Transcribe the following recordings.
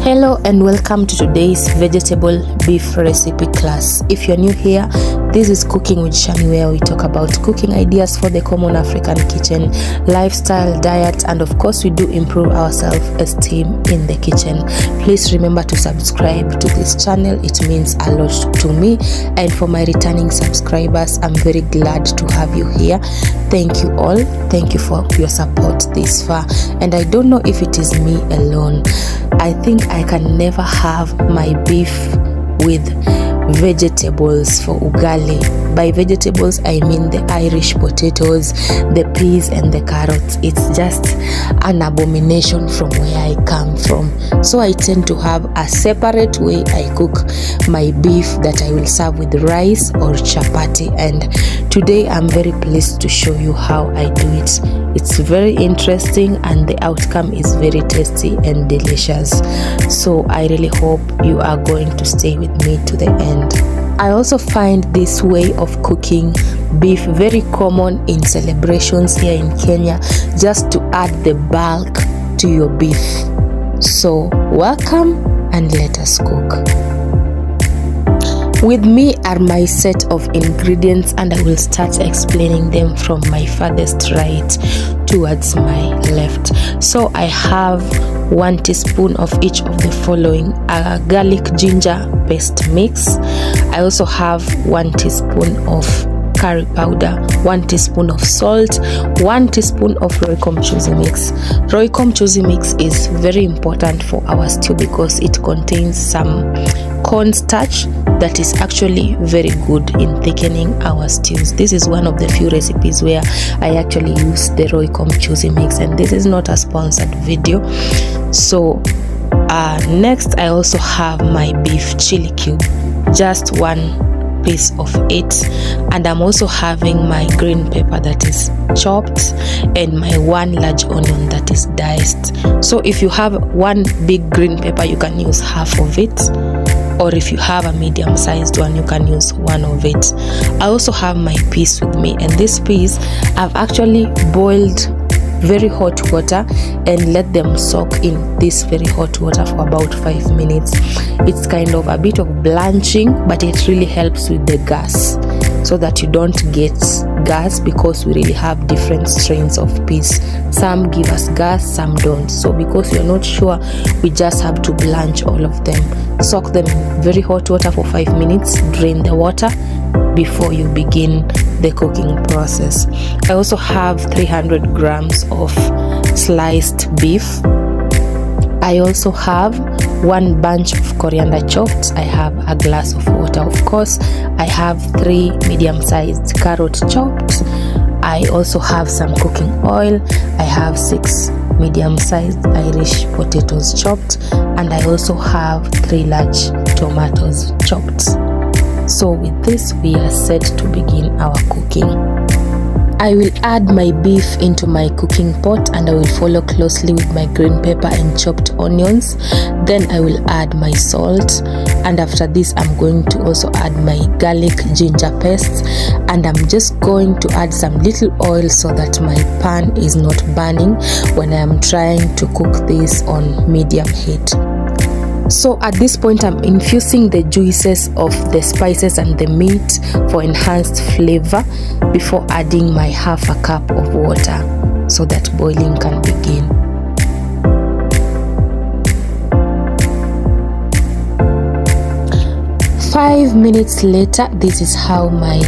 Hello and welcome to today's vegetable beef recipe class. If you're new here, this is Cooking with Shani, where we talk about cooking ideas for the common African kitchen, lifestyle, diet, and of course we do improve our self-esteem in the kitchen. Please remember to subscribe to this channel. It means a lot to me, and for my returning subscribers, I'm very glad to have you here. Thank you all. Thank you for your support this far. And I don't know if it is me alone. I think I can never have my beef with vegetables for ugali. By vegetables, I mean the Irish potatoes, the peas and the carrots. It's just an abomination from where I come from. So I tend to have a separate way I cook my beef that I will serve with rice or chapati. And today I'm very pleased to show you how I do it. It's very interesting and the outcome is very tasty and delicious. So I really hope you are going to stay with me to the end. I also find this way of cooking beef very common in celebrations here in Kenya, just to add the bulk to your beef. So welcome and let us cook. With me are my set of ingredients, and I will start explaining them from my farthest right towards my left. So I have 1 teaspoon of each of the following: a garlic ginger paste mix. I also have 1 teaspoon of curry powder, 1 teaspoon of salt, 1 teaspoon of royco mchuzi mix. Royco mchuzi mix is very important for our stew because it contains some cornstarch that is actually very good in thickening our stews. This is one of the few recipes where I actually use the royco mchuzi mix, and this is not a sponsored video. So next I also have my beef chili cube, just 1 piece of it, and I'm also having my green pepper that is chopped and my 1 large onion that is diced. So if you have 1 big green pepper, you can use half of it, or if you have a medium sized one, you can use 1 of it. I also have my peas with me, and this peas I've actually boiled very hot water and let them soak in this very hot water for about 5 minutes. It's kind of a bit of blanching, but it really helps with the gas, so that you don't get gas, because we really have different strains of peas. Some give us gas, some don't. So because you're not sure, we just have to blanch all of them. Soak them in very hot water for 5 minutes, drain the water before you begin the cooking process. I also have 300 grams of sliced beef. I also have 1 bunch of coriander chopped. I have a glass of water, of course. I have 3 medium-sized carrot chopped. I also have some cooking oil. I have 6 medium-sized Irish potatoes chopped, and I also have 3 large tomatoes chopped. So with this, we are set to begin our cooking. I will add my beef into my cooking pot, and I will follow closely with my green pepper and chopped onions. Then I will add my salt, and after this I'm going to also add my garlic ginger paste, and I'm just going to add some little oil so that my pan is not burning when I am trying to cook this on medium heat. So at this point, I'm infusing the juices of the spices and the meat for enhanced flavor before adding my ½ cup of water so that boiling can begin. Five minutes later, this is how my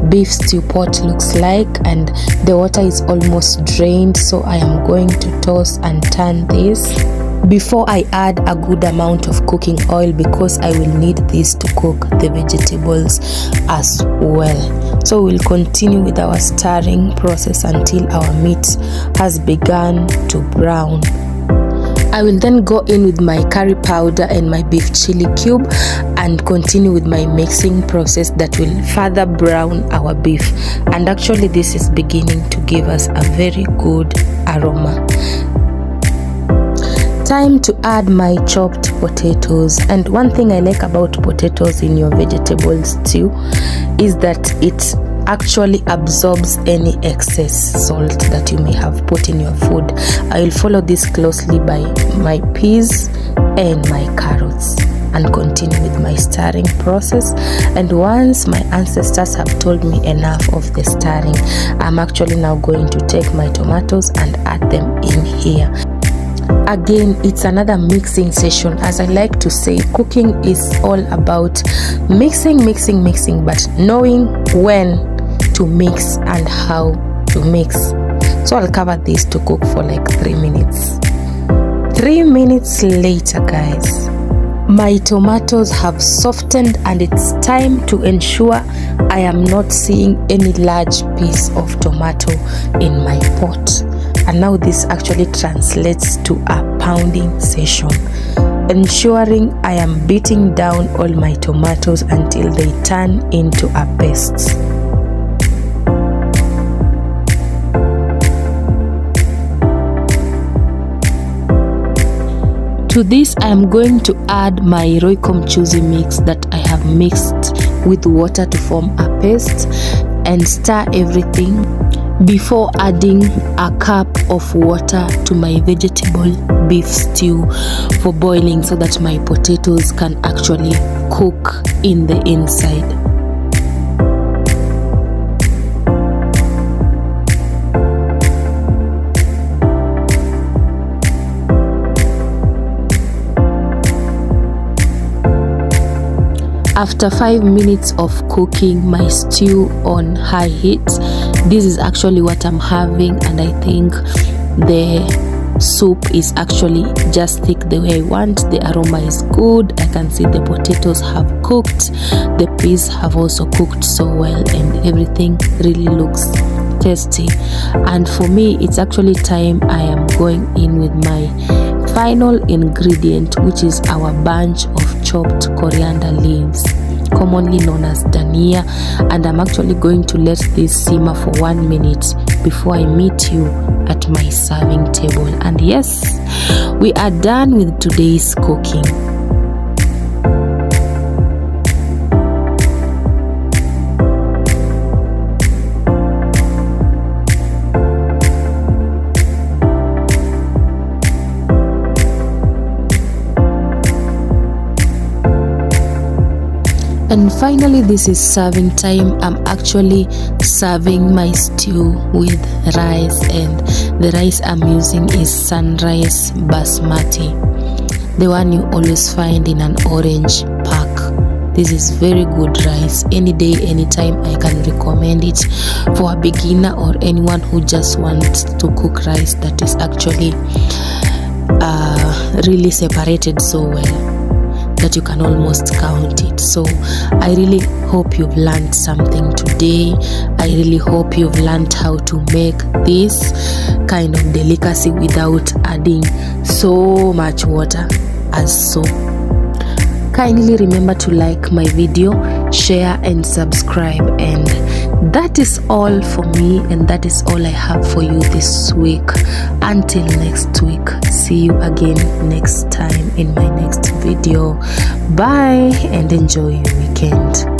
beef stew pot looks like, and the water is almost drained. So I am going to toss and turn this before I add a good amount of cooking oil, because I will need this to cook the vegetables as well. So we'll continue with our stirring process until our meat has begun to brown. I will then go in with my curry powder and my beef chili cube and continue with my mixing process that will further brown our beef. And actually this is beginning to give us a very good aroma. Time to add my chopped potatoes. And one thing I like about potatoes in your vegetable stew is that it actually absorbs any excess salt that you may have put in your food. I will follow this closely by my peas and my carrots and continue with my stirring process. And once my ancestors have told me enough of the stirring, I'm actually now going to take my tomatoes and add them in here. Again, it's another mixing session. As I like to say, cooking is all about mixing, but knowing when to mix and how to mix. So I'll cover this to cook for like 3 minutes. 3 minutes later, guys, my tomatoes have softened and it's time to ensure I am not seeing any large piece of tomato in my pot. And now this actually translates to a pounding session, ensuring I am beating down all my tomatoes until they turn into a paste. To this, I am going to add my royco mchuzi mix that I have mixed with water to form a paste, and stir everything before adding a cup of water to my vegetable beef stew for boiling, so that my potatoes can actually cook in the inside. After 5 minutes of cooking my stew on high heat, this is actually what I'm having, and I think the soup is actually just thick the way I want. The aroma is good. I can see the potatoes have cooked, the peas have also cooked so well, and everything really looks tasty. And for me, it's actually time I am going in with my final ingredient, which is our bunch of chopped coriander leaves, commonly known as dania, and I'm actually going to let this simmer for 1 minute before I meet you at my serving table. And yes, we are done with today's cooking. And finally, this is serving time. I'm actually serving my stew with rice, and the rice I'm using is sunrise basmati, the one you always find in an orange pack. This is very good rice. Any day, anytime, I can recommend it for a beginner or anyone who just wants to cook rice that is actually really separated so well that you can almost count it. So I really hope you've learned something today. I really hope you've learned how to make this kind of delicacy without adding so much water as so. Kindly remember to like my video, share and subscribe, and that is all for me, and that is all I have for you this week. Until next week, see you again next time in my next video. Bye and enjoy your weekend.